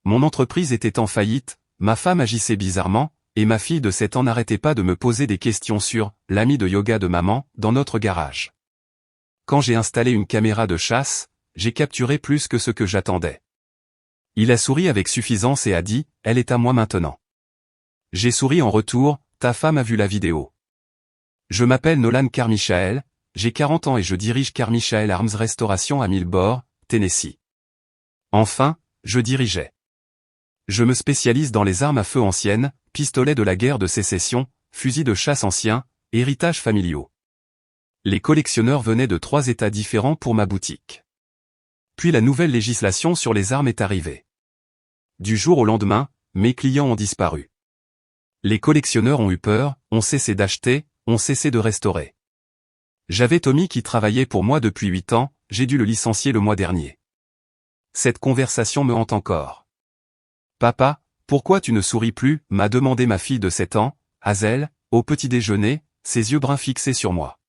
Mon entreprise était en faillite, ma femme agissait bizarrement, et ma fille de 7 ans n'arrêtait pas de me poser des questions sur l'ami de yoga de maman dans notre garage. Quand j'ai installé une caméra de chasse, j'ai capturé plus que ce que j'attendais. Il a souri avec suffisance et a dit « Elle est à moi maintenant ». J'ai souri en retour « Ta femme a vu la vidéo ». Je m'appelle Nolan Carmichael, j'ai 40 ans et je dirige Carmichael Arms Restauration à Millboro, Tennessee. Enfin, je dirigeais. Je me spécialise dans les armes à feu anciennes, pistolets de la guerre de sécession, fusils de chasse anciens, héritages familiaux. Les collectionneurs venaient de 3 États différents pour ma boutique. Puis la nouvelle législation sur les armes est arrivée. Du jour au lendemain, mes clients ont disparu. Les collectionneurs ont eu peur, ont cessé d'acheter, ont cessé de restaurer. J'avais Tommy qui travaillait pour moi depuis 8 ans, j'ai dû le licencier le mois dernier. Cette conversation me hante encore. Papa, pourquoi tu ne souris plus, m'a demandé ma fille de 7 ans, Hazel, au petit déjeuner, ses yeux bruns fixés sur moi.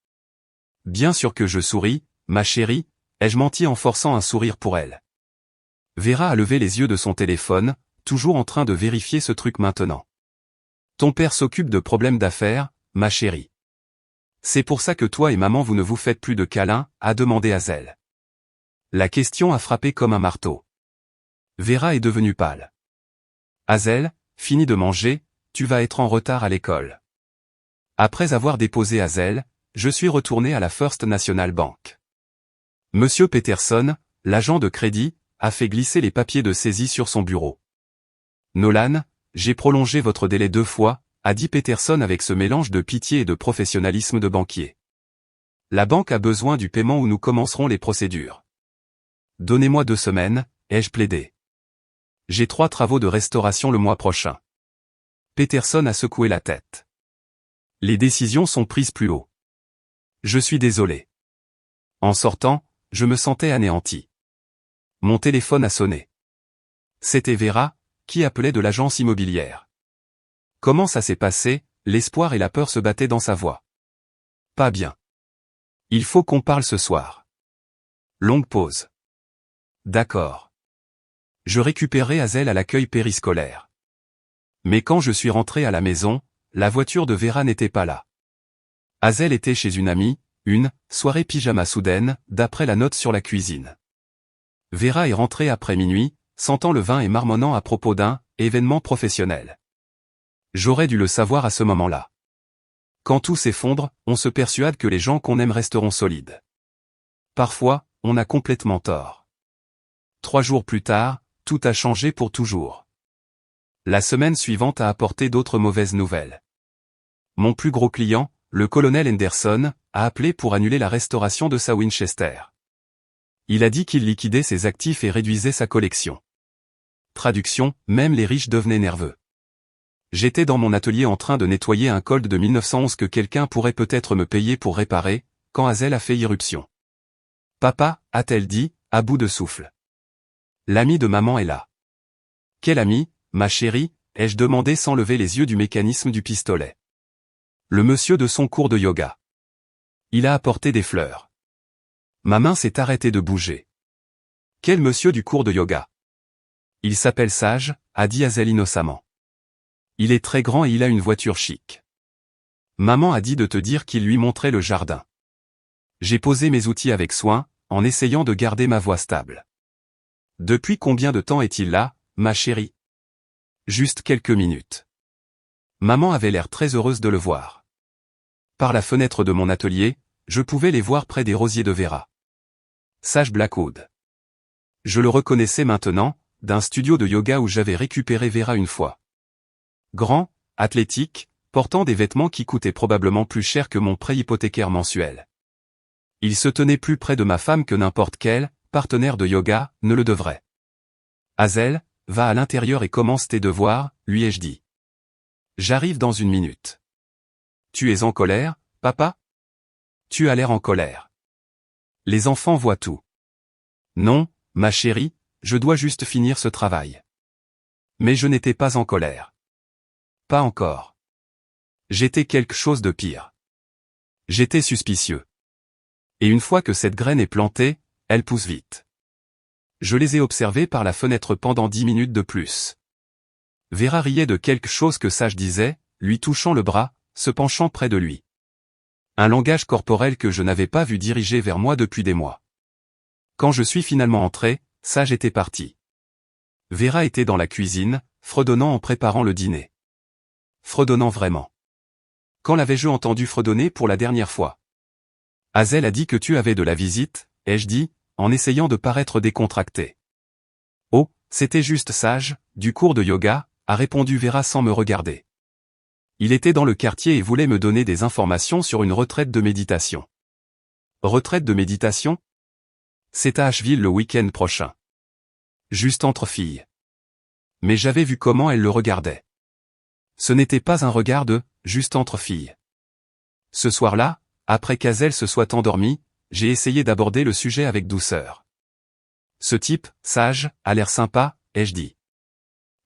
Bien sûr que je souris, ma chérie, ai-je menti en forçant un sourire pour elle. Vera a levé les yeux de son téléphone, toujours en train de vérifier ce truc maintenant. Ton père s'occupe de problèmes d'affaires, ma chérie. C'est pour ça que toi et maman vous ne vous faites plus de câlins, a demandé Hazel. La question a frappé comme un marteau. Vera est devenue pâle. Hazel, fini de manger, tu vas être en retard à l'école. Après avoir déposé Hazel, je suis retourné à la First National Bank. Monsieur Peterson, l'agent de crédit, a fait glisser les papiers de saisie sur son bureau. Nolan, j'ai prolongé votre délai 2 fois, a dit Peterson avec ce mélange de pitié et de professionnalisme de banquier. La banque a besoin du paiement ou nous commencerons les procédures. Donnez-moi 2 semaines, ai-je plaidé. J'ai 3 travaux de restauration le mois prochain. Peterson a secoué la tête. Les décisions sont prises plus haut. Je suis désolé. En sortant, je me sentais anéanti. Mon téléphone a sonné. C'était Vera, qui appelait de l'agence immobilière. Comment ça s'est passé? L'espoir et la peur se battaient dans sa voix. Pas bien. Il faut qu'on parle ce soir. Longue pause. D'accord. Je récupérais Hazel à l'accueil périscolaire. Mais quand je suis rentré à la maison, la voiture de Vera n'était pas là. Hazel était chez une amie, une soirée pyjama soudaine, d'après la note sur la cuisine. Vera est rentrée après minuit, sentant le vin et marmonnant à propos d'un événement professionnel. J'aurais dû le savoir à ce moment-là. Quand tout s'effondre, on se persuade que les gens qu'on aime resteront solides. Parfois, on a complètement tort. 3 jours plus tard, tout a changé pour toujours. La semaine suivante a apporté d'autres mauvaises nouvelles. Mon plus gros client, le colonel Henderson, a appelé pour annuler la restauration de sa Winchester. Il a dit qu'il liquidait ses actifs et réduisait sa collection. Traduction, même les riches devenaient nerveux. J'étais dans mon atelier en train de nettoyer un Colt de 1911 que quelqu'un pourrait peut-être me payer pour réparer, quand Hazel a fait irruption. Papa, a-t-elle dit, à bout de souffle. L'ami de maman est là. Quel ami, ma chérie, ai-je demandé sans lever les yeux du mécanisme du pistolet. Le monsieur de son cours de yoga. Il a apporté des fleurs. Ma main s'est arrêtée de bouger. Quel monsieur du cours de yoga? Il s'appelle Sage, a dit Hazel innocemment. Il est très grand et il a une voiture chic. Maman a dit de te dire qu'il lui montrait le jardin. J'ai posé mes outils avec soin, en essayant de garder ma voix stable. Depuis combien de temps est-il là, ma chérie? Juste quelques minutes. Maman avait l'air très heureuse de le voir. Par la fenêtre de mon atelier, je pouvais les voir près des rosiers de Vera. Sage Blackwood. Je le reconnaissais maintenant, d'un studio de yoga où j'avais récupéré Vera une fois. Grand, athlétique, portant des vêtements qui coûtaient probablement plus cher que mon prêt hypothécaire mensuel. Il se tenait plus près de ma femme que n'importe quel partenaire de yoga ne le devrait. Hazel, va à l'intérieur et commence tes devoirs, lui ai-je dit. J'arrive dans 1 minute. Tu es en colère, papa? Tu as l'air en colère. Les enfants voient tout. Non, ma chérie, je dois juste finir ce travail. Mais je n'étais pas en colère. Pas encore. J'étais quelque chose de pire. J'étais suspicieux. Et une fois que cette graine est plantée, elle pousse vite. Je les ai observés par la fenêtre pendant 10 minutes de plus. Vera riait de quelque chose que Sage disait, lui touchant le bras, se penchant près de lui. Un langage corporel que je n'avais pas vu diriger vers moi depuis des mois. Quand je suis finalement entré, Sage était parti. Vera était dans la cuisine, fredonnant en préparant le dîner. Fredonnant vraiment. Quand l'avais-je entendu fredonner pour la dernière fois? Hazel a dit que tu avais de la visite, ai-je dit, en essayant de paraître décontracté. Oh, c'était juste Sage, du cours de yoga, a répondu Vera sans me regarder. Il était dans le quartier et voulait me donner des informations sur une retraite de méditation. Retraite de méditation? C'est à Asheville le week-end prochain. Juste entre filles. Mais j'avais vu comment elle le regardait. Ce n'était pas un regard de « juste entre filles ». Ce soir-là, après qu'Hazel se soit endormie, j'ai essayé d'aborder le sujet avec douceur. Ce type, Sage, a l'air sympa, ai-je dit.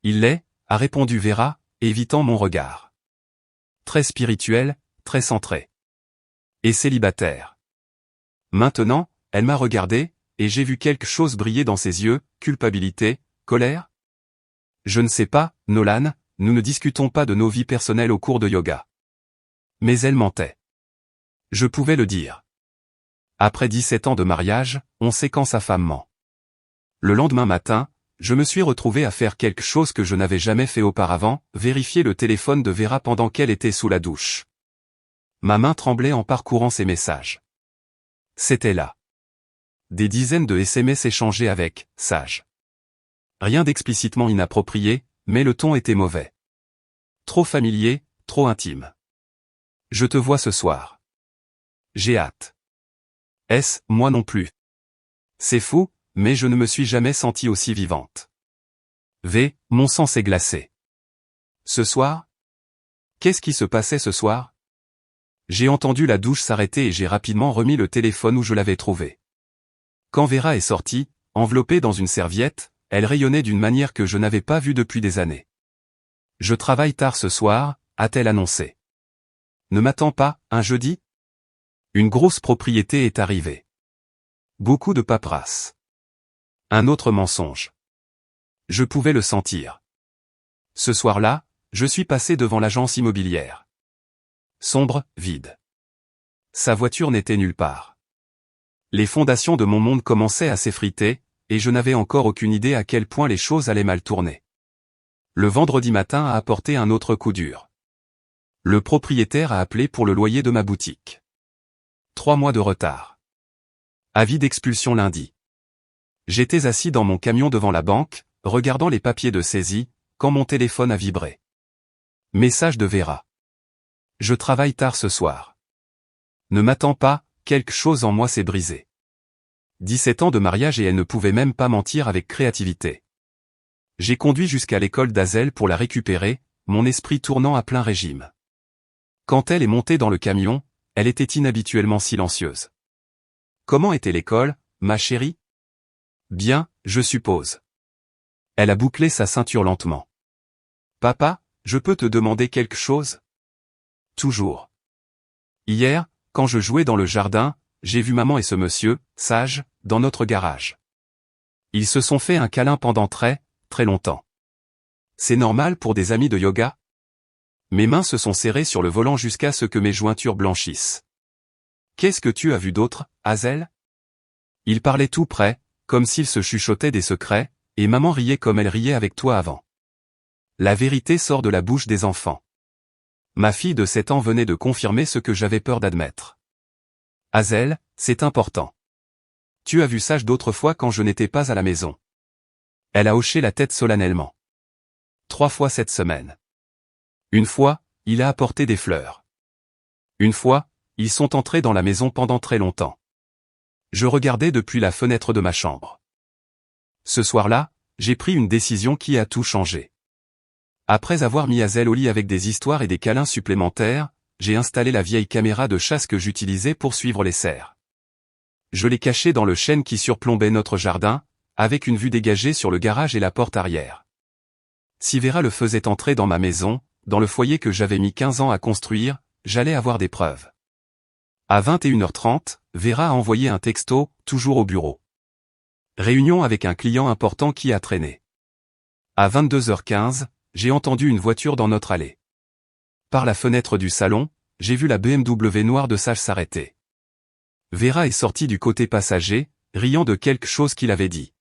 Il l'est, a répondu Vera, évitant mon regard. Très spirituel, très centré. Et célibataire. Maintenant, elle m'a regardé, et j'ai vu quelque chose briller dans ses yeux, culpabilité, colère? Je ne sais pas, Nolan, nous ne discutons pas de nos vies personnelles au cours de yoga. Mais elle mentait. Je pouvais le dire. Après 17 ans de mariage, on sait quand sa femme ment. Le lendemain matin, je me suis retrouvé à faire quelque chose que je n'avais jamais fait auparavant, vérifier le téléphone de Vera pendant qu'elle était sous la douche. Ma main tremblait en parcourant ses messages. C'était là. Des dizaines de SMS échangés avec Sage. Rien d'explicitement inapproprié, mais le ton était mauvais. Trop familier, trop intime. Je te vois ce soir. J'ai hâte. Moi non plus. C'est fou, mais je ne me suis jamais sentie aussi vivante. Mon sang s'est glacé. Ce soir? Qu'est-ce qui se passait ce soir? J'ai entendu la douche s'arrêter et j'ai rapidement remis le téléphone où je l'avais trouvé. Quand Vera est sortie, enveloppée dans une serviette, elle rayonnait d'une manière que je n'avais pas vue depuis des années. Je travaille tard ce soir, a-t-elle annoncé. Ne m'attends pas, un jeudi? Une grosse propriété est arrivée. Beaucoup de paperasse. Un autre mensonge. Je pouvais le sentir. Ce soir-là, je suis passé devant l'agence immobilière. Sombre, vide. Sa voiture n'était nulle part. Les fondations de mon monde commençaient à s'effriter, et je n'avais encore aucune idée à quel point les choses allaient mal tourner. Le vendredi matin a apporté un autre coup dur. Le propriétaire a appelé pour le loyer de ma boutique. 3 mois de retard. Avis d'expulsion lundi. J'étais assis dans mon camion devant la banque, regardant les papiers de saisie, quand mon téléphone a vibré. Message de Vera. Je travaille tard ce soir. Ne m'attends pas, quelque chose en moi s'est brisé. 17 ans de mariage et elle ne pouvait même pas mentir avec créativité. J'ai conduit jusqu'à l'école d'Hazel pour la récupérer, mon esprit tournant à plein régime. Quand elle est montée dans le camion, elle était inhabituellement silencieuse. Comment était l'école, ma chérie? Bien, je suppose. Elle a bouclé sa ceinture lentement. Papa, je peux te demander quelque chose? Toujours. Hier, quand je jouais dans le jardin, j'ai vu maman et ce monsieur, Sage, dans notre garage. Ils se sont fait un câlin pendant très longtemps. C'est normal pour des amis de yoga? Mes mains se sont serrées sur le volant jusqu'à ce que mes jointures blanchissent. Qu'est-ce que tu as vu d'autre, Hazel? Ils parlaient tout près, comme s'ils se chuchotaient des secrets, et maman riait comme elle riait avec toi avant. La vérité sort de la bouche des enfants. Ma fille de 7 ans venait de confirmer ce que j'avais peur d'admettre. Hazel, c'est important. Tu as vu Sage d'autres fois quand je n'étais pas à la maison. Elle a hoché la tête solennellement. 3 fois cette semaine. Une fois, il a apporté des fleurs. Une fois, ils sont entrés dans la maison pendant très longtemps. Je regardais depuis la fenêtre de ma chambre. Ce soir-là, j'ai pris une décision qui a tout changé. Après avoir mis Hazel au lit avec des histoires et des câlins supplémentaires, j'ai installé la vieille caméra de chasse que j'utilisais pour suivre les cerfs. Je l'ai cachée dans le chêne qui surplombait notre jardin, avec une vue dégagée sur le garage et la porte arrière. Si Vera le faisait entrer dans ma maison, dans le foyer que j'avais mis 15 ans à construire, j'allais avoir des preuves. À 21h30, Vera a envoyé un texto, toujours au bureau. Réunion avec un client important qui a traîné. À 22h15, j'ai entendu une voiture dans notre allée. Par la fenêtre du salon, j'ai vu la BMW noire de Sage s'arrêter. Vera est sortie du côté passager, riant de quelque chose qu'il avait dit.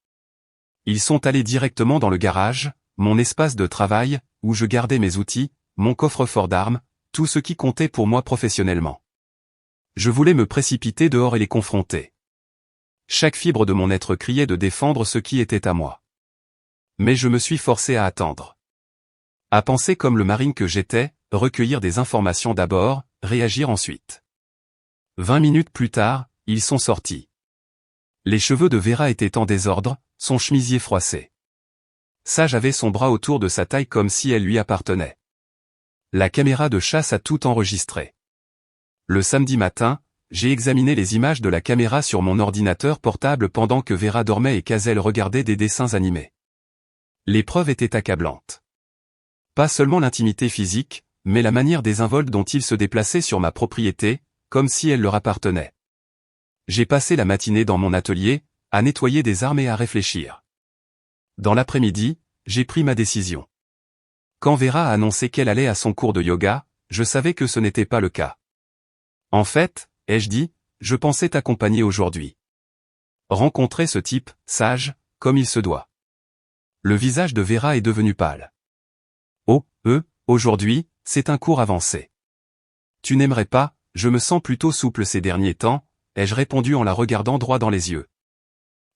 Ils sont allés directement dans le garage, mon espace de travail, où je gardais mes outils, mon coffre-fort d'armes, tout ce qui comptait pour moi professionnellement. Je voulais me précipiter dehors et les confronter. Chaque fibre de mon être criait de défendre ce qui était à moi. Mais je me suis forcé à attendre. À penser comme le marine que j'étais, recueillir des informations d'abord, réagir ensuite. 20 minutes plus tard, ils sont sortis. Les cheveux de Vera étaient en désordre, son chemisier froissé. Sage avait son bras autour de sa taille comme si elle lui appartenait. La caméra de chasse a tout enregistré. Le samedi matin, j'ai examiné les images de la caméra sur mon ordinateur portable pendant que Vera dormait et qu'Azel regardait des dessins animés. Les preuves étaient accablantes. Pas seulement l'intimité physique, mais la manière désinvolte dont il se déplaçait sur ma propriété, comme si elle leur appartenait. J'ai passé la matinée dans mon atelier, à nettoyer des armes et à réfléchir. Dans l'après-midi, j'ai pris ma décision. Quand Vera a annoncé qu'elle allait à son cours de yoga, je savais que ce n'était pas le cas. En fait, ai-je dit, je pensais t'accompagner aujourd'hui. Rencontrer ce type, Sage, comme il se doit. Le visage de Vera est devenu pâle. Oh, aujourd'hui, c'est un cours avancé. Tu n'aimerais pas, je me sens plutôt souple ces derniers temps, ai-je répondu en la regardant droit dans les yeux.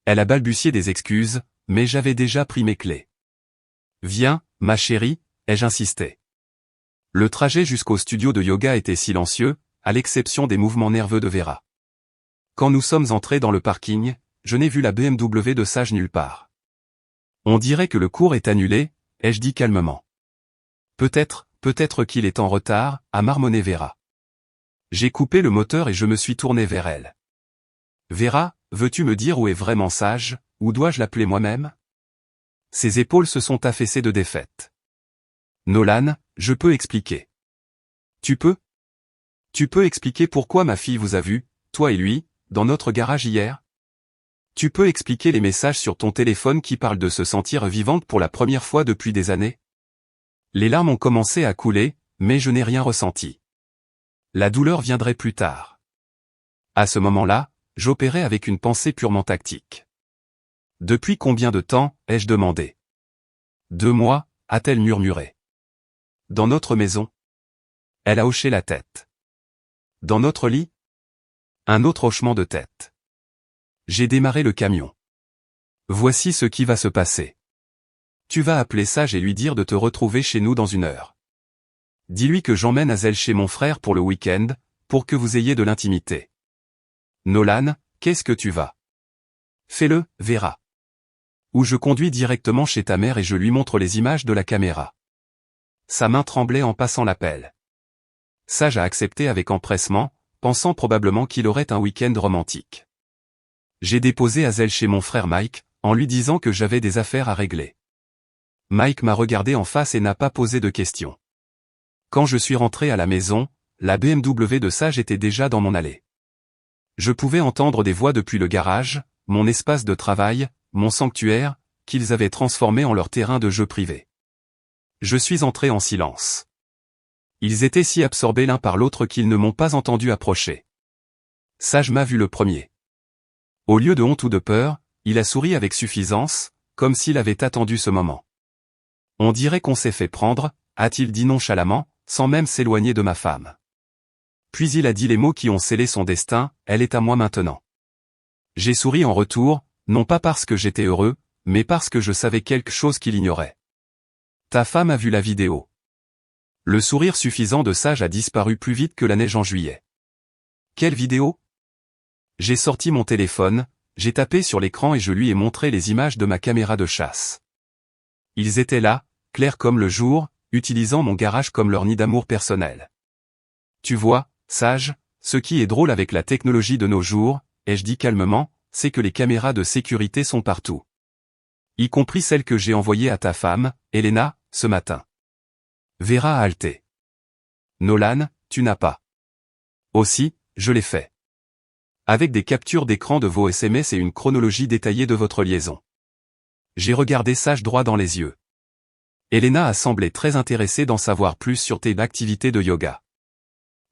Elle a balbutié des excuses, mais j'avais déjà pris mes clés. Viens, ma chérie, ai-je insisté. Le trajet jusqu'au studio de yoga était silencieux, à l'exception des mouvements nerveux de Vera. Quand nous sommes entrés dans le parking, je n'ai vu la BMW de Sage nulle part. On dirait que le cours est annulé, ai-je dit calmement. Peut-être qu'il est en retard, a marmonné Vera. J'ai coupé le moteur et je me suis tourné vers elle. Vera, veux-tu me dire où est vraiment Sage, ou dois-je l'appeler moi-même? Ses épaules se sont affaissées de défaite. Nolan, je peux expliquer. Tu peux? Tu peux expliquer pourquoi ma fille vous a vu, toi et lui, dans notre garage hier? Tu peux expliquer les messages sur ton téléphone qui parlent de se sentir vivante pour la première fois depuis des années? Les larmes ont commencé à couler, mais je n'ai rien ressenti. La douleur viendrait plus tard. À ce moment-là, j'opérais avec une pensée purement tactique. Depuis combien de temps, ai-je demandé? 2 mois, a-t-elle murmuré. Dans notre maison? Elle a hoché la tête. Dans notre lit? Un autre hochement de tête. J'ai démarré le camion. Voici ce qui va se passer. Tu vas appeler Sage et lui dire de te retrouver chez nous dans 1 heure. Dis-lui que j'emmène Azel chez mon frère pour le week-end, pour que vous ayez de l'intimité. Nolan, qu'est-ce que tu vas? Fais-le, Vera. Ou je conduis directement chez ta mère et je lui montre les images de la caméra. Sa main tremblait en passant l'appel. Sage a accepté avec empressement, pensant probablement qu'il aurait un week-end romantique. J'ai déposé Azel chez mon frère Mike, en lui disant que j'avais des affaires à régler. Mike m'a regardé en face et n'a pas posé de questions. Quand je suis rentré à la maison, la BMW de Sage était déjà dans mon allée. Je pouvais entendre des voix depuis le garage, mon espace de travail, mon sanctuaire, qu'ils avaient transformé en leur terrain de jeu privé. Je suis entré en silence. Ils étaient si absorbés l'un par l'autre qu'ils ne m'ont pas entendu approcher. Sage m'a vu le premier. Au lieu de honte ou de peur, il a souri avec suffisance, comme s'il avait attendu ce moment. On dirait qu'on s'est fait prendre, a-t-il dit nonchalamment, sans même s'éloigner de ma femme. Puis il a dit les mots qui ont scellé son destin, elle est à moi maintenant. J'ai souri en retour, non pas parce que j'étais heureux, mais parce que je savais quelque chose qu'il ignorait. Ta femme a vu la vidéo. Le sourire suffisant de Sage a disparu plus vite que la neige en juillet. Quelle vidéo? J'ai sorti mon téléphone, j'ai tapé sur l'écran et je lui ai montré les images de ma caméra de chasse. Ils étaient là, clairs comme le jour, utilisant mon garage comme leur nid d'amour personnel. Tu vois, Sage, ce qui est drôle avec la technologie de nos jours, ai-je dit calmement, c'est que les caméras de sécurité sont partout. Y compris celles que j'ai envoyées à ta femme, Elena, ce matin. Vera a halté. Nolan, tu n'as pas. Aussi, je l'ai fait. Avec des captures d'écran de vos SMS et une chronologie détaillée de votre liaison. J'ai regardé Sage droit dans les yeux. Elena a semblé très intéressée d'en savoir plus sur tes activités de yoga.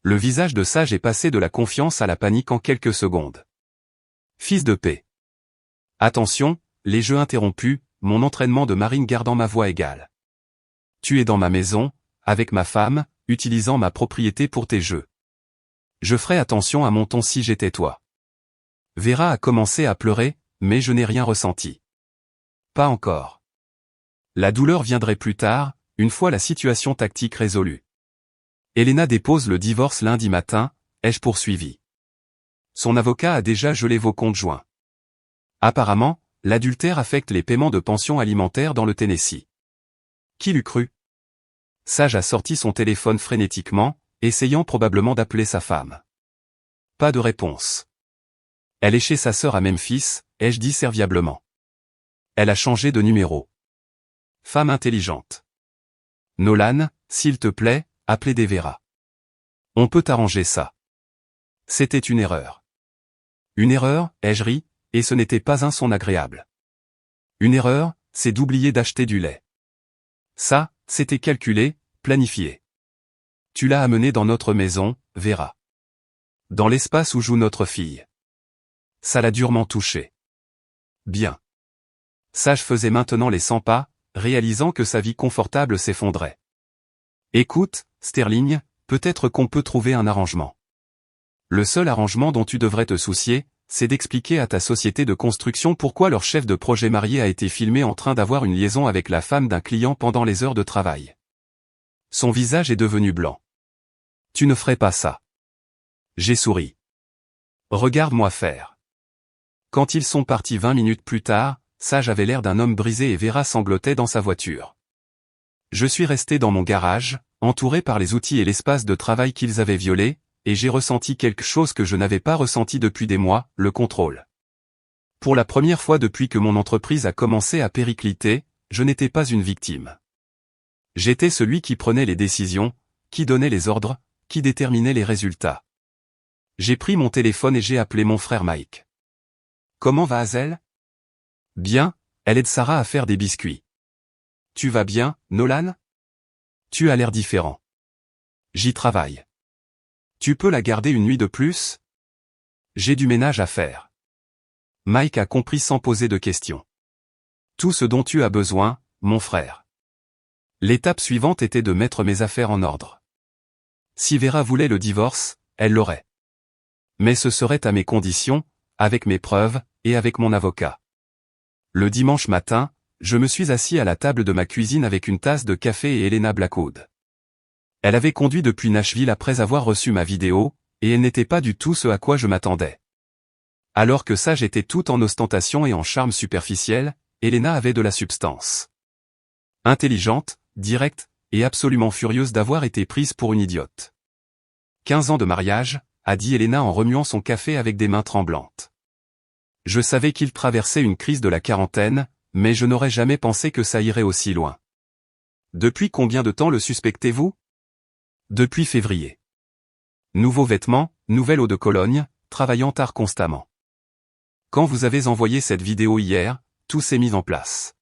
Le visage de Sage est passé de la confiance à la panique en quelques secondes. Fils de paix. Attention, les jeux interrompus, mon entraînement de marine gardant ma voix égale. Tu es dans ma maison, avec ma femme, utilisant ma propriété pour tes jeux. Je ferai attention à mon ton si j'étais toi. Vera a commencé à pleurer, mais je n'ai rien ressenti. Pas encore. La douleur viendrait plus tard, une fois la situation tactique résolue. Elena dépose le divorce lundi matin, ai-je poursuivi. Son avocat a déjà gelé vos comptes joints. Apparemment, l'adultère affecte les paiements de pension alimentaire dans le Tennessee. Qui l'eût cru? Sage a sorti son téléphone frénétiquement, essayant probablement d'appeler sa femme. Pas de réponse. Elle est chez sa sœur à Memphis, ai-je dit serviablement. Elle a changé de numéro. Femme intelligente. Nolan, s'il te plaît, appelez des Vera. On peut arranger ça. C'était une erreur. Une erreur, ai-je ri, et ce n'était pas un son agréable. Une erreur, c'est d'oublier d'acheter du lait. Ça, c'était calculé, planifié. Tu l'as amené dans notre maison, Vera. Dans l'espace où joue notre fille. Ça l'a durement touché. Bien. Sage faisait maintenant les 100 pas, réalisant que sa vie confortable s'effondrait. Écoute, Sterling, peut-être qu'on peut trouver un arrangement. Le seul arrangement dont tu devrais te soucier, c'est d'expliquer à ta société de construction pourquoi leur chef de projet marié a été filmé en train d'avoir une liaison avec la femme d'un client pendant les heures de travail. Son visage est devenu blanc. Tu ne ferais pas ça. J'ai souri. Regarde-moi faire. Quand ils sont partis 20 minutes plus tard, Sage avait l'air d'un homme brisé et Vera sanglotait dans sa voiture. Je suis resté dans mon garage, entouré par les outils et l'espace de travail qu'ils avaient violés, et j'ai ressenti quelque chose que je n'avais pas ressenti depuis des mois, le contrôle. Pour la première fois depuis que mon entreprise a commencé à péricliter, je n'étais pas une victime. J'étais celui qui prenait les décisions, qui donnait les ordres, qui déterminait les résultats. J'ai pris mon téléphone et j'ai appelé mon frère Mike. Comment va Hazel? Bien, elle aide Sarah à faire des biscuits. Tu vas bien, Nolan? Tu as l'air différent. J'y travaille. Tu peux la garder une nuit de plus? J'ai du ménage à faire. Mike a compris sans poser de questions. Tout ce dont tu as besoin, mon frère. L'étape suivante était de mettre mes affaires en ordre. Si Vera voulait le divorce, elle l'aurait. Mais ce serait à mes conditions, avec mes preuves, et avec mon avocat. Le dimanche matin, je me suis assis à la table de ma cuisine avec une tasse de café et Elena Blackwood. Elle avait conduit depuis Nashville après avoir reçu ma vidéo, et elle n'était pas du tout ce à quoi je m'attendais. Alors que Sage était tout en ostentation et en charme superficiel, Elena avait de la substance. Intelligente, directe, et absolument furieuse d'avoir été prise pour une idiote. 15 ans de mariage, a dit Elena en remuant son café avec des mains tremblantes. Je savais qu'il traversait une crise de la quarantaine, mais je n'aurais jamais pensé que ça irait aussi loin. Depuis combien de temps le suspectez-vous? Depuis février. Nouveaux vêtements, nouvelle eau de Cologne, travaillant tard constamment. Quand vous avez envoyé cette vidéo hier, tout s'est mis en place.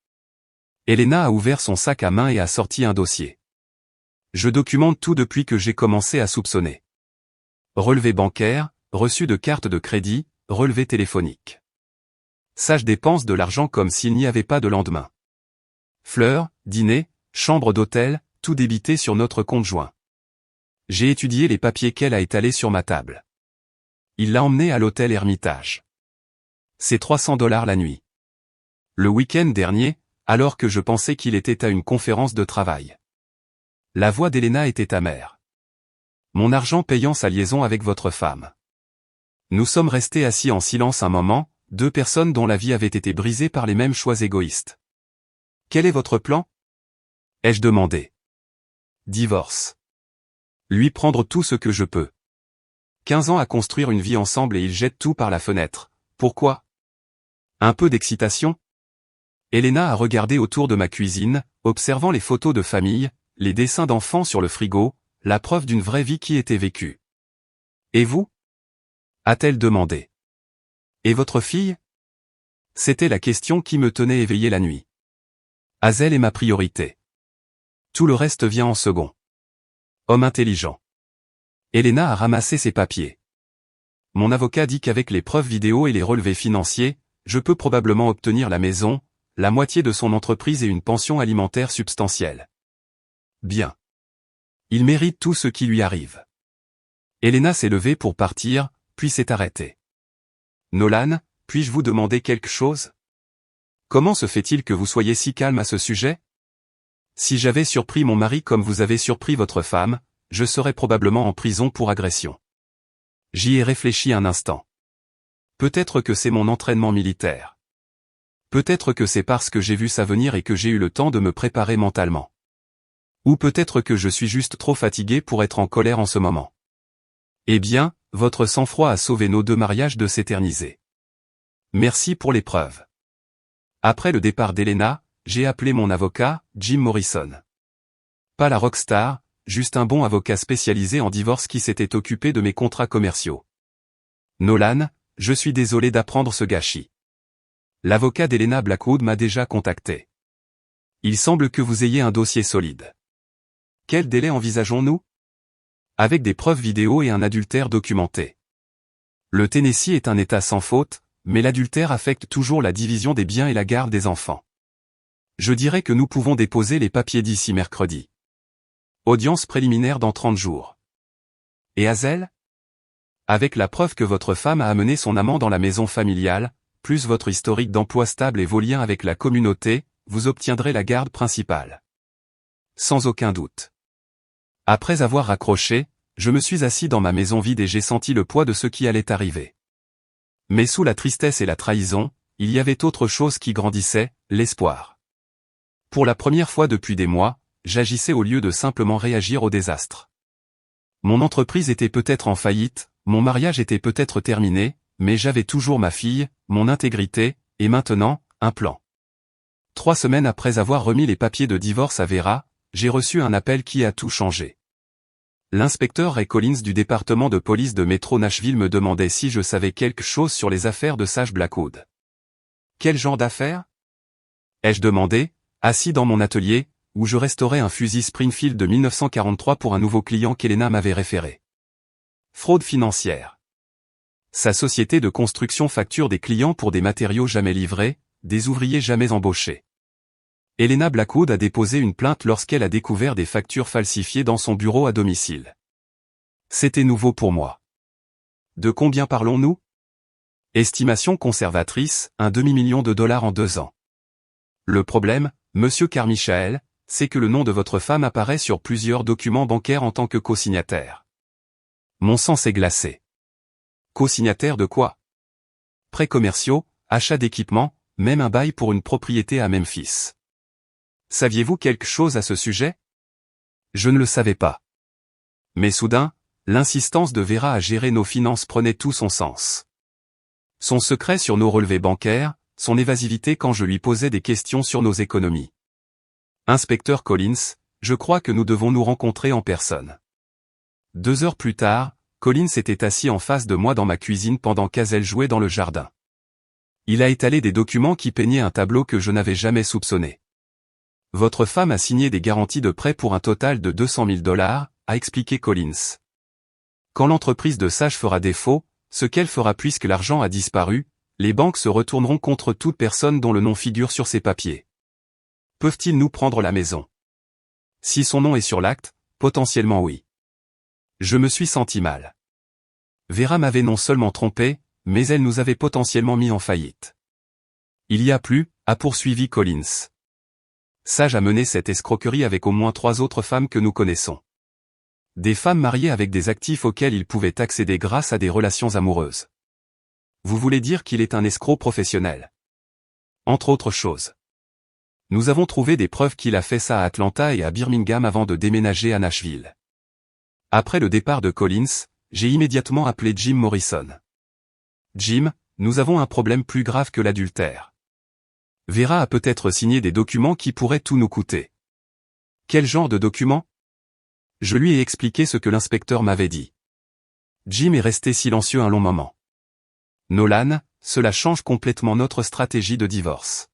Elena a ouvert son sac à main et a sorti un dossier. Je documente tout depuis que j'ai commencé à soupçonner. Relevé bancaire, reçu de carte de crédit, relevé téléphonique. Sage dépense de l'argent comme s'il n'y avait pas de lendemain. Fleurs, dîner, chambre d'hôtel, tout débité sur notre compte joint. J'ai étudié les papiers qu'elle a étalés sur ma table. Il l'a emmenée à l'hôtel Hermitage. C'est $300 la nuit. Le week-end dernier, alors que je pensais qu'il était à une conférence de travail. La voix d'Elena était amère. Mon argent payant sa liaison avec votre femme. Nous sommes restés assis en silence un moment, deux personnes dont la vie avait été brisée par les mêmes choix égoïstes. Quel est votre plan? Ai-je demandé. Divorce. Lui prendre tout ce que je peux. 15 ans à construire une vie ensemble et il jette tout par la fenêtre. Pourquoi? Un peu d'excitation? Elena a regardé autour de ma cuisine, observant les photos de famille, les dessins d'enfants sur le frigo, la preuve d'une vraie vie qui était vécue. Et vous? A-t-elle demandé. Et votre fille? C'était la question qui me tenait éveillé la nuit. Hazel est ma priorité. Tout le reste vient en second. Homme intelligent. Elena a ramassé ses papiers. Mon avocat dit qu'avec les preuves vidéo et les relevés financiers, je peux probablement obtenir la maison, la moitié de son entreprise et une pension alimentaire substantielle. Bien. Il mérite tout ce qui lui arrive. Elena s'est levée pour partir, puis s'est arrêtée. Nolan, puis-je vous demander quelque chose? Comment se fait-il que vous soyez si calme à ce sujet? Si j'avais surpris mon mari comme vous avez surpris votre femme, je serais probablement en prison pour agression. J'y ai réfléchi un instant. Peut-être que c'est mon entraînement militaire. Peut-être que c'est parce que j'ai vu ça venir et que j'ai eu le temps de me préparer mentalement. Ou peut-être que je suis juste trop fatigué pour être en colère en ce moment. Eh bien, votre sang-froid a sauvé nos 2 mariages de s'éterniser. Merci pour les preuves. Après le départ d'Elena, j'ai appelé mon avocat, Jim Morrison. Pas la rockstar, juste un bon avocat spécialisé en divorce qui s'était occupé de mes contrats commerciaux. Nolan, je suis désolé d'apprendre ce gâchis. L'avocat d'Elena Blackwood m'a déjà contacté. Il semble que vous ayez un dossier solide. Quel délai envisageons-nous? Avec des preuves vidéo et un adultère documenté. Le Tennessee est un État sans faute, mais l'adultère affecte toujours la division des biens et la garde des enfants. Je dirais que nous pouvons déposer les papiers d'ici mercredi. Audience préliminaire dans 30 jours. Et Hazel? Avec la preuve que votre femme a amené son amant dans la maison familiale, plus votre historique d'emploi stable et vos liens avec la communauté, vous obtiendrez la garde principale. Sans aucun doute. Après avoir raccroché, je me suis assis dans ma maison vide et j'ai senti le poids de ce qui allait arriver. Mais sous la tristesse et la trahison, il y avait autre chose qui grandissait, l'espoir. Pour la première fois depuis des mois, j'agissais au lieu de simplement réagir au désastre. Mon entreprise était peut-être en faillite, mon mariage était peut-être terminé, mais j'avais toujours ma fille, mon intégrité, et maintenant, un plan. 3 semaines après avoir remis les papiers de divorce à Vera, j'ai reçu un appel qui a tout changé. L'inspecteur Ray Collins du département de police de Métro Nashville me demandait si je savais quelque chose sur les affaires de Sage Blackwood. Quel genre d'affaires? Ai-je demandé, assis dans mon atelier, où je restaurais un fusil Springfield de 1943 pour un nouveau client qu'Elena m'avait référé. Fraude financière. Sa société de construction facture des clients pour des matériaux jamais livrés, des ouvriers jamais embauchés. Elena Blackwood a déposé une plainte lorsqu'elle a découvert des factures falsifiées dans son bureau à domicile. C'était nouveau pour moi. De combien parlons-nous? Estimation conservatrice, un demi-million de dollars en 2 ans. Le problème, Monsieur Carmichael, c'est que le nom de votre femme apparaît sur plusieurs documents bancaires en tant que co-signataire. Mon sang s'est glacé. Co-signataire de quoi? Prêts commerciaux, achat d'équipements, même un bail pour une propriété à Memphis. Saviez-vous quelque chose à ce sujet? Je ne le savais pas. Mais soudain, l'insistance de Vera à gérer nos finances prenait tout son sens. Son secret sur nos relevés bancaires, son évasivité quand je lui posais des questions sur nos économies. Inspecteur Collins, je crois que nous devons nous rencontrer en personne. 2 heures plus tard, Collins était assis en face de moi dans ma cuisine pendant qu'Hazel jouait dans le jardin. Il a étalé des documents qui peignaient un tableau que je n'avais jamais soupçonné. Votre femme a signé des garanties de prêt pour un total de 200 000 $, a expliqué Collins. Quand l'entreprise de Sage fera défaut, ce qu'elle fera puisque l'argent a disparu, les banques se retourneront contre toute personne dont le nom figure sur ces papiers. Peuvent-ils nous prendre la maison? Si son nom est sur l'acte, potentiellement oui. Je me suis senti mal. Vera m'avait non seulement trompé, mais elle nous avait potentiellement mis en faillite. Il y a plus, a poursuivi Collins. Sage a mené cette escroquerie avec au moins 3 autres femmes que nous connaissons. Des femmes mariées avec des actifs auxquels il pouvait accéder grâce à des relations amoureuses. Vous voulez dire qu'il est un escroc professionnel? Entre autres choses. Nous avons trouvé des preuves qu'il a fait ça à Atlanta et à Birmingham avant de déménager à Nashville. Après le départ de Collins, j'ai immédiatement appelé Jim Morrison. Jim, nous avons un problème plus grave que l'adultère. Vera a peut-être signé des documents qui pourraient tout nous coûter. Quel genre de documents? Je lui ai expliqué ce que l'inspecteur m'avait dit. Jim est resté silencieux un long moment. Nolan, cela change complètement notre stratégie de divorce.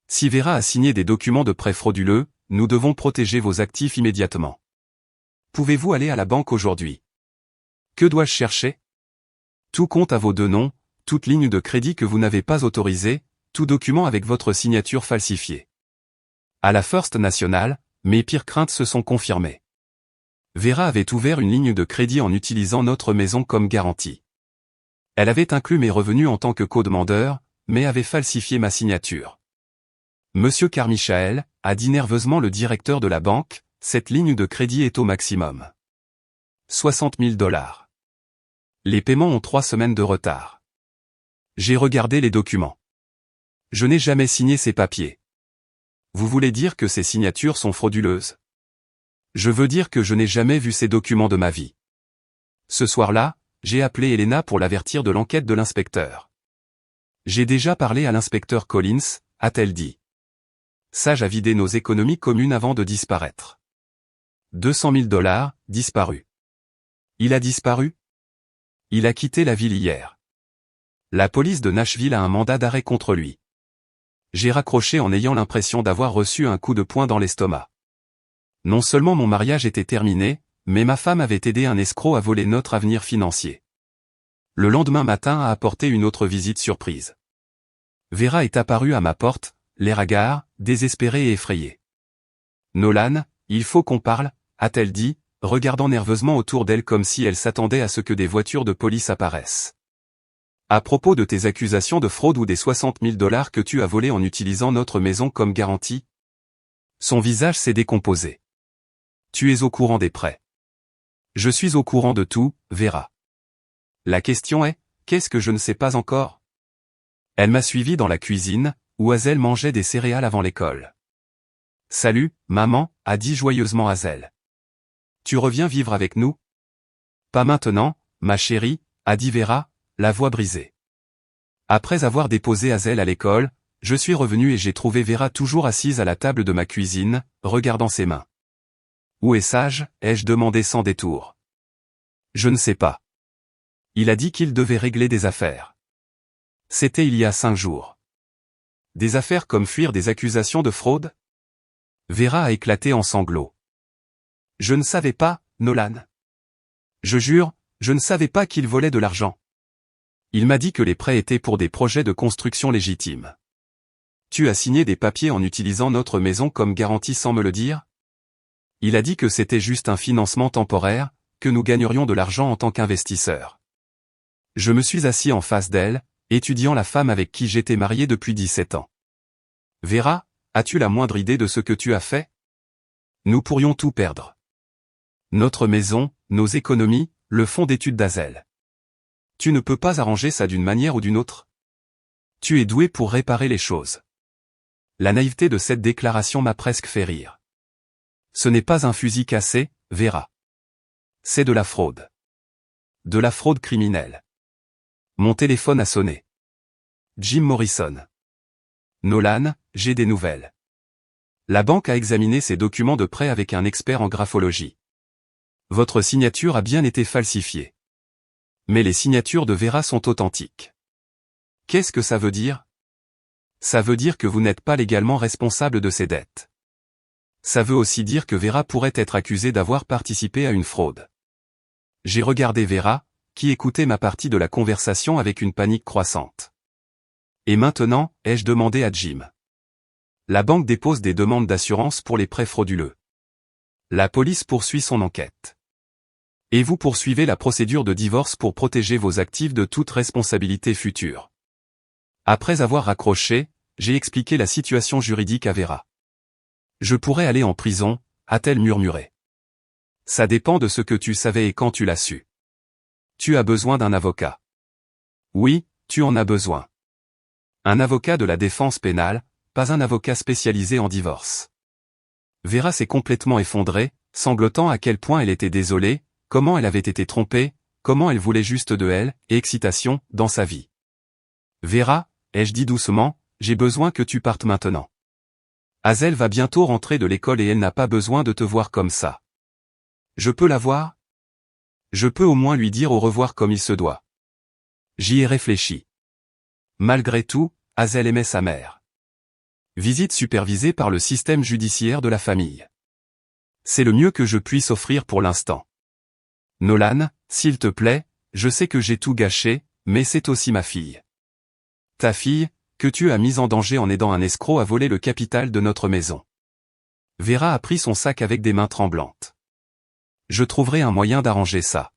Si Vera a signé des documents de prêt frauduleux, nous devons protéger vos actifs immédiatement. Pouvez-vous aller à la banque aujourd'hui? Que dois-je chercher? Tout compte à vos deux noms, toute ligne de crédit que vous n'avez pas autorisée, tout document avec votre signature falsifiée. À la First National, mes pires craintes se sont confirmées. Vera avait ouvert une ligne de crédit en utilisant notre maison comme garantie. Elle avait inclus mes revenus en tant que co-demandeur, mais avait falsifié ma signature. Monsieur Carmichael, a dit nerveusement le directeur de la banque, cette ligne de crédit est au maximum. 60 000 $. Les paiements ont 3 semaines de retard. J'ai regardé les documents. Je n'ai jamais signé ces papiers. Vous voulez dire que ces signatures sont frauduleuses? Je veux dire que je n'ai jamais vu ces documents de ma vie. Ce soir-là, j'ai appelé Elena pour l'avertir de l'enquête de l'inspecteur. J'ai déjà parlé à l'inspecteur Collins, a-t-elle dit. Sage a vidé nos économies communes avant de disparaître. 200 000 $, disparus. Il a disparu? Il a quitté la ville hier. La police de Nashville a un mandat d'arrêt contre lui. J'ai raccroché en ayant l'impression d'avoir reçu un coup de poing dans l'estomac. Non seulement mon mariage était terminé, mais ma femme avait aidé un escroc à voler notre avenir financier. Le lendemain matin a apporté une autre visite surprise. Vera est apparue à ma porte, l'air hagard, désespérée et effrayée. Nolan, il faut qu'on parle, a-t-elle dit, regardant nerveusement autour d'elle comme si elle s'attendait à ce que des voitures de police apparaissent. À propos de tes accusations de fraude ou des 60 000 $ que tu as volés en utilisant notre maison comme garantie? Son visage s'est décomposé. Tu es au courant des prêts. Je suis au courant de tout, Vera. La question est, qu'est-ce que je ne sais pas encore? Elle m'a suivi dans la cuisine, où Hazel mangeait des céréales avant l'école. Salut, maman, a dit joyeusement Hazel. Tu reviens vivre avec nous? Pas maintenant, ma chérie, a dit Vera, la voix brisée. Après avoir déposé Hazel à l'école, je suis revenu et j'ai trouvé Vera toujours assise à la table de ma cuisine, regardant ses mains. Où est Sage? Ai-je demandé sans détour. Je ne sais pas. Il a dit qu'il devait régler des affaires. C'était il y a 5 jours. Des affaires comme fuir des accusations de fraude? Vera a éclaté en sanglots. Je ne savais pas, Nolan. Je jure, je ne savais pas qu'il volait de l'argent. Il m'a dit que les prêts étaient pour des projets de construction légitimes. Tu as signé des papiers en utilisant notre maison comme garantie sans me le dire? Il a dit que c'était juste un financement temporaire, que nous gagnerions de l'argent en tant qu'investisseurs. Je me suis assis en face d'elle, étudiant la femme avec qui j'étais marié depuis 17 ans. Vera, as-tu la moindre idée de ce que tu as fait? Nous pourrions tout perdre. Notre maison, nos économies, le fonds d'études d'Hazel. Tu ne peux pas arranger ça d'une manière ou d'une autre? Tu es doué pour réparer les choses. La naïveté de cette déclaration m'a presque fait rire. Ce n'est pas un fusil cassé, Vera. C'est de la fraude. De la fraude criminelle. Mon téléphone a sonné. Jim Morrison. Nolan, j'ai des nouvelles. La banque a examiné ces documents de prêt avec un expert en graphologie. Votre signature a bien été falsifiée. Mais les signatures de Vera sont authentiques. Qu'est-ce que ça veut dire? Ça veut dire que vous n'êtes pas légalement responsable de ces dettes. Ça veut aussi dire que Vera pourrait être accusée d'avoir participé à une fraude. J'ai regardé Vera, qui écoutait ma partie de la conversation avec une panique croissante. Et maintenant, ai-je demandé à Jim. La banque dépose des demandes d'assurance pour les prêts frauduleux. La police poursuit son enquête. Et vous poursuivez la procédure de divorce pour protéger vos actifs de toute responsabilité future. Après avoir raccroché, j'ai expliqué la situation juridique à Vera. Je pourrais aller en prison, a-t-elle murmuré. Ça dépend de ce que tu savais et quand tu l'as su. Tu as besoin d'un avocat. Oui, tu en as besoin. Un avocat de la défense pénale, pas un avocat spécialisé en divorce. Vera s'est complètement effondrée, sanglotant à quel point elle était désolée, comment elle avait été trompée, comment elle voulait juste de elle, et excitation, dans sa vie. Vera, ai-je dit doucement, j'ai besoin que tu partes maintenant. Hazel va bientôt rentrer de l'école et elle n'a pas besoin de te voir comme ça. Je peux la voir? Je peux au moins lui dire au revoir comme il se doit. J'y ai réfléchi. Malgré tout, Hazel aimait sa mère. Visite supervisée par le système judiciaire de la famille. C'est le mieux que je puisse offrir pour l'instant. Nolan, s'il te plaît, je sais que j'ai tout gâché, mais c'est aussi ma fille. Ta fille, que tu as mise en danger en aidant un escroc à voler le capital de notre maison. Vera a pris son sac avec des mains tremblantes. Je trouverai un moyen d'arranger ça.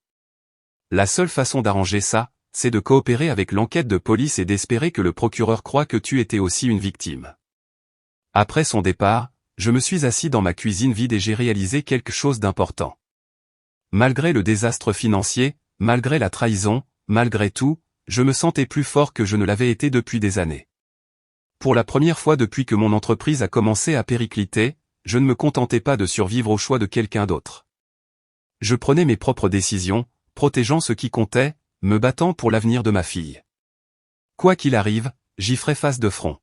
La seule façon d'arranger ça, c'est de coopérer avec l'enquête de police et d'espérer que le procureur croit que tu étais aussi une victime. Après son départ, je me suis assis dans ma cuisine vide et j'ai réalisé quelque chose d'important. Malgré le désastre financier, malgré la trahison, malgré tout, je me sentais plus fort que je ne l'avais été depuis des années. Pour la première fois depuis que mon entreprise a commencé à péricliter, je ne me contentais pas de survivre au choix de quelqu'un d'autre. Je prenais mes propres décisions, protégeant ce qui comptait, me battant pour l'avenir de ma fille. Quoi qu'il arrive, j'y ferai face de front.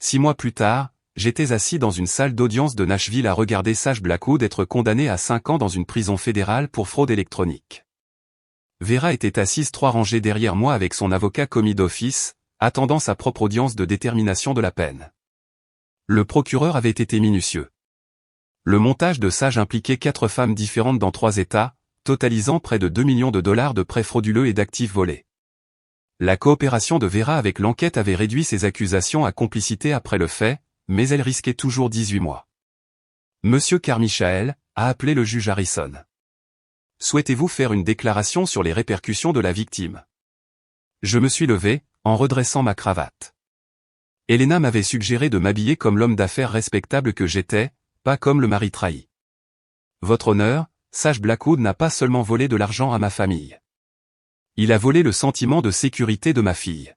6 mois plus tard, j'étais assis dans une salle d'audience de Nashville à regarder Sash Blackwood être condamné à 5 ans dans une prison fédérale pour fraude électronique. Vera était assise 3 rangées derrière moi avec son avocat commis d'office, attendant sa propre audience de détermination de la peine. Le procureur avait été minutieux. Le montage de Sage impliquait 4 femmes différentes dans 3 États, totalisant près de 2 millions de dollars de prêts frauduleux et d'actifs volés. La coopération de Vera avec l'enquête avait réduit ses accusations à complicité après le fait, mais elle risquait toujours 18 mois. Monsieur Carmichael a appelé le juge Harrison. Souhaitez-vous faire une déclaration sur les répercussions de la victime? Je me suis levé, en redressant ma cravate. Elena m'avait suggéré de m'habiller comme l'homme d'affaires respectable que j'étais, pas comme le mari trahi. Votre honneur, Sash Blackwood n'a pas seulement volé de l'argent à ma famille. Il a volé le sentiment de sécurité de ma fille.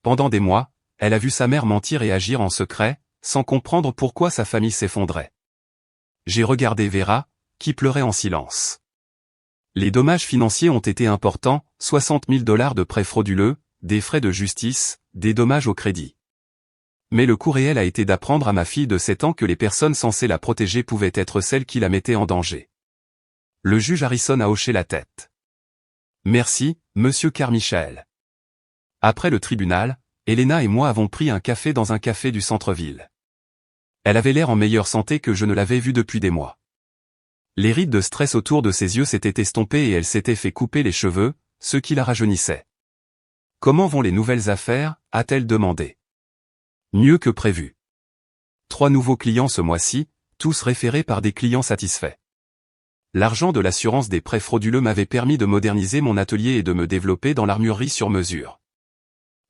Pendant des mois, elle a vu sa mère mentir et agir en secret, sans comprendre pourquoi sa famille s'effondrait. J'ai regardé Vera, qui pleurait en silence. Les dommages financiers ont été importants, 60 000 dollars de prêts frauduleux, des frais de justice, des dommages au crédit. Mais le coût réel a été d'apprendre à ma fille de 7 ans que les personnes censées la protéger pouvaient être celles qui la mettaient en danger. Le juge Harrison a hoché la tête. Merci, monsieur Carmichael. Après le tribunal, Elena et moi avons pris un café dans un café du centre-ville. Elle avait l'air en meilleure santé que je ne l'avais vue depuis des mois. Les rides de stress autour de ses yeux s'étaient estompées et elle s'était fait couper les cheveux, ce qui la rajeunissait. « Comment vont les nouvelles affaires ?» a-t-elle demandé. « Mieux que prévu. 3 nouveaux clients ce mois-ci, tous référés par des clients satisfaits. L'argent de l'assurance des prêts frauduleux m'avait permis de moderniser mon atelier et de me développer dans l'armurerie sur mesure.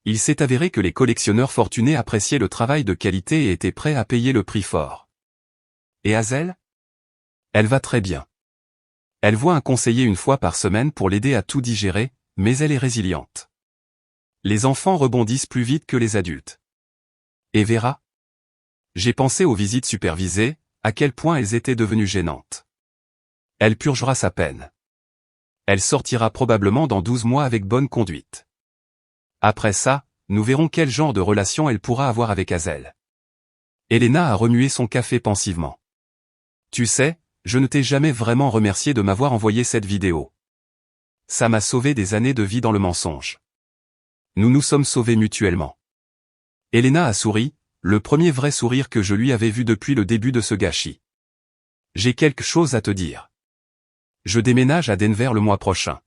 Il s'est avéré que les collectionneurs fortunés appréciaient le travail de qualité et étaient prêts à payer le prix fort. Et Hazel ? Elle va très bien. Elle voit un conseiller une fois par semaine pour l'aider à tout digérer, mais elle est résiliente. Les enfants rebondissent plus vite que les adultes. Et Vera ? J'ai pensé aux visites supervisées, à quel point elles étaient devenues gênantes. Elle purgera sa peine. Elle sortira probablement dans 12 mois avec bonne conduite. Après ça, nous verrons quel genre de relation elle pourra avoir avec Hazel. Elena a remué son café pensivement. Tu sais, je ne t'ai jamais vraiment remercié de m'avoir envoyé cette vidéo. Ça m'a sauvé des années de vie dans le mensonge. Nous nous sommes sauvés mutuellement. Elena a souri, le premier vrai sourire que je lui avais vu depuis le début de ce gâchis. J'ai quelque chose à te dire. Je déménage à Denver le mois prochain.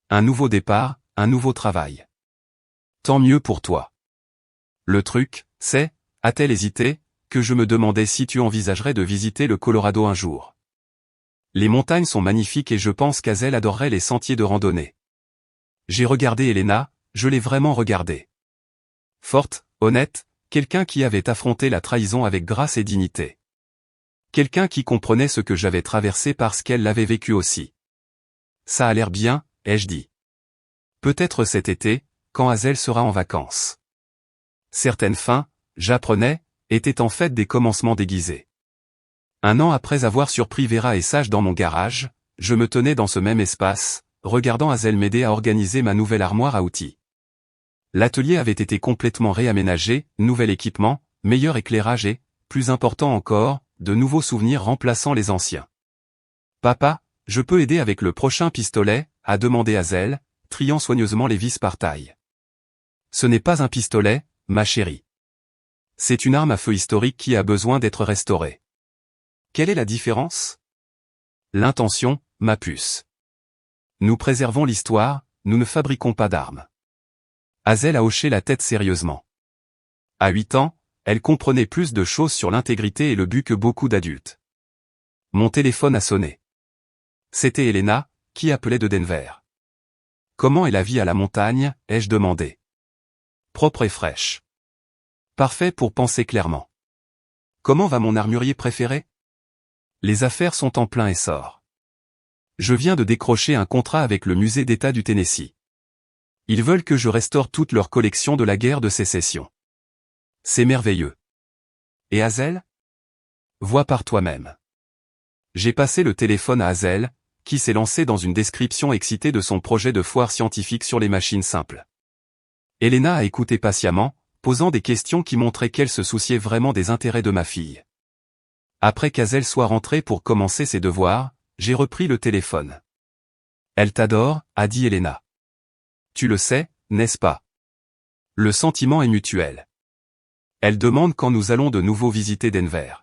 Un nouveau départ, un nouveau travail. Tant mieux pour toi. Le truc, c'est, a-t-elle hésité, que je me demandais si tu envisagerais de visiter le Colorado un jour. Les montagnes sont magnifiques et je pense qu'Hazel adorerait les sentiers de randonnée. J'ai regardé Elena, je l'ai vraiment regardée. Forte, honnête, quelqu'un qui avait affronté la trahison avec grâce et dignité. Quelqu'un qui comprenait ce que j'avais traversé parce qu'elle l'avait vécu aussi. Ça a l'air bien, ai-je dit. Peut-être cet été, quand Hazel sera en vacances. Certaines fins, j'apprenais, étaient en fait des commencements déguisés. 1 an après avoir surpris Vera et Sage dans mon garage, je me tenais dans ce même espace, regardant Hazel m'aider à organiser ma nouvelle armoire à outils. L'atelier avait été complètement réaménagé, nouvel équipement, meilleur éclairage et, plus important encore, de nouveaux souvenirs remplaçant les anciens. « Papa, je peux aider avec le prochain pistolet ?» a demandé Hazel, triant soigneusement les vis par taille. Ce n'est pas un pistolet, ma chérie. C'est une arme à feu historique qui a besoin d'être restaurée. Quelle est la différence? L'intention, ma puce. Nous préservons l'histoire, nous ne fabriquons pas d'armes. Hazel a hoché la tête sérieusement. À 8 ans, elle comprenait plus de choses sur l'intégrité et le but que beaucoup d'adultes. Mon téléphone a sonné. C'était Elena, qui appelait de Denver. Comment est la vie à la montagne, ai-je demandé. Propre et fraîche. Parfait pour penser clairement. Comment va mon armurier préféré? Les affaires sont en plein essor. Je viens de décrocher un contrat avec le musée d'État du Tennessee. Ils veulent que je restaure toute leur collection de la guerre de sécession. C'est merveilleux. Et Hazel? Vois par toi-même. J'ai passé le téléphone à Hazel, qui s'est lancé dans une description excitée de son projet de foire scientifique sur les machines simples. Elena a écouté patiemment, posant des questions qui montraient qu'elle se souciait vraiment des intérêts de ma fille. Après qu'Hazel soit rentrée pour commencer ses devoirs, j'ai repris le téléphone. Elle t'adore, a dit Elena. Tu le sais, n'est-ce pas? Le sentiment est mutuel. Elle demande quand nous allons de nouveau visiter Denver.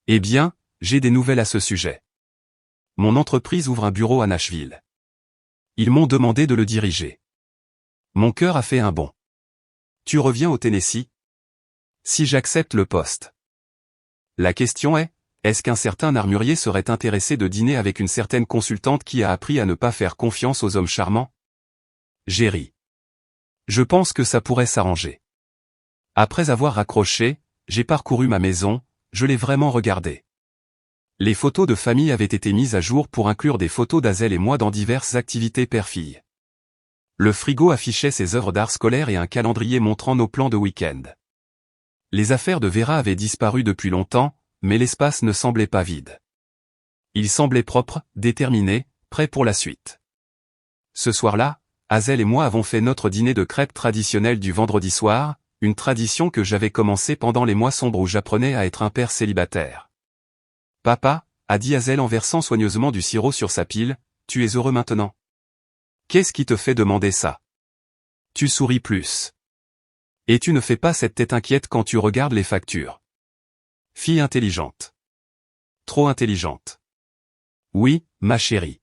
Eh bien, j'ai des nouvelles à ce sujet. Mon entreprise ouvre un bureau à Nashville. Ils m'ont demandé de le diriger. Mon cœur a fait un bond. Tu reviens au Tennessee? Si j'accepte le poste. La question est-ce qu'un certain armurier serait intéressé de dîner avec une certaine consultante qui a appris à ne pas faire confiance aux hommes charmants? J'ai ri. Je pense que ça pourrait s'arranger. Après avoir raccroché, j'ai parcouru ma maison, je l'ai vraiment regardée. Les photos de famille avaient été mises à jour pour inclure des photos d'Hazel et moi dans diverses activités père-fille. Le frigo affichait ses œuvres d'art scolaire et un calendrier montrant nos plans de week-end. Les affaires de Vera avaient disparu depuis longtemps, mais l'espace ne semblait pas vide. Il semblait propre, déterminé, prêt pour la suite. Ce soir-là, Hazel et moi avons fait notre dîner de crêpes traditionnel du vendredi soir, une tradition que j'avais commencée pendant les mois sombres où j'apprenais à être un père célibataire. Papa, a dit Hazel en versant soigneusement du sirop sur sa pile, tu es heureux maintenant? Qu'est-ce qui te fait demander ça? Tu souris plus. Et tu ne fais pas cette tête inquiète quand tu regardes les factures. Fille intelligente. Trop intelligente. Oui, ma chérie.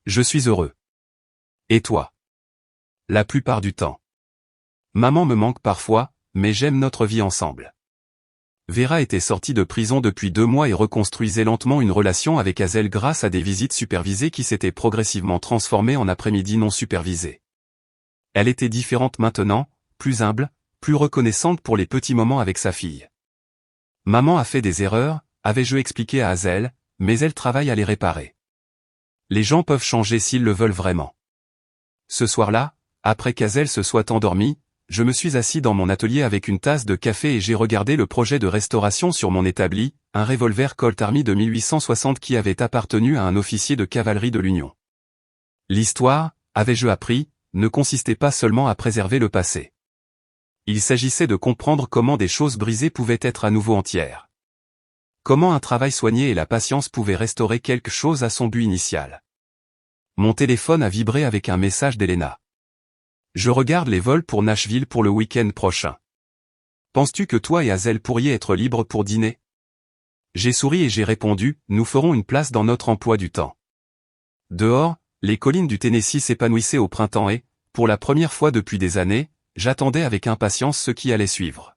Je suis heureux. Et toi? La plupart du temps. Maman me manque parfois, mais j'aime notre vie ensemble. Vera était sortie de prison depuis 2 mois et reconstruisait lentement une relation avec Hazel grâce à des visites supervisées qui s'étaient progressivement transformées en après-midi non supervisées. Elle était différente maintenant, plus humble, plus reconnaissante pour les petits moments avec sa fille. Maman a fait des erreurs, avais-je expliqué à Hazel, mais elle travaille à les réparer. Les gens peuvent changer s'ils le veulent vraiment. Ce soir-là, après qu'Hazel se soit endormie, je me suis assis dans mon atelier avec une tasse de café et j'ai regardé le projet de restauration sur mon établi, un revolver Colt Army de 1860 qui avait appartenu à un officier de cavalerie de l'Union. L'histoire, avais-je appris, ne consistait pas seulement à préserver le passé. Il s'agissait de comprendre comment des choses brisées pouvaient être à nouveau entières. Comment un travail soigné et la patience pouvaient restaurer quelque chose à son but initial. Mon téléphone a vibré avec un message d'Elena. Je regarde les vols pour Nashville pour le week-end prochain. Penses-tu que toi et Hazel pourriez être libres pour dîner? J'ai souri et j'ai répondu, nous ferons une place dans notre emploi du temps. Dehors, les collines du Tennessee s'épanouissaient au printemps et, pour la première fois depuis des années, j'attendais avec impatience ce qui allait suivre.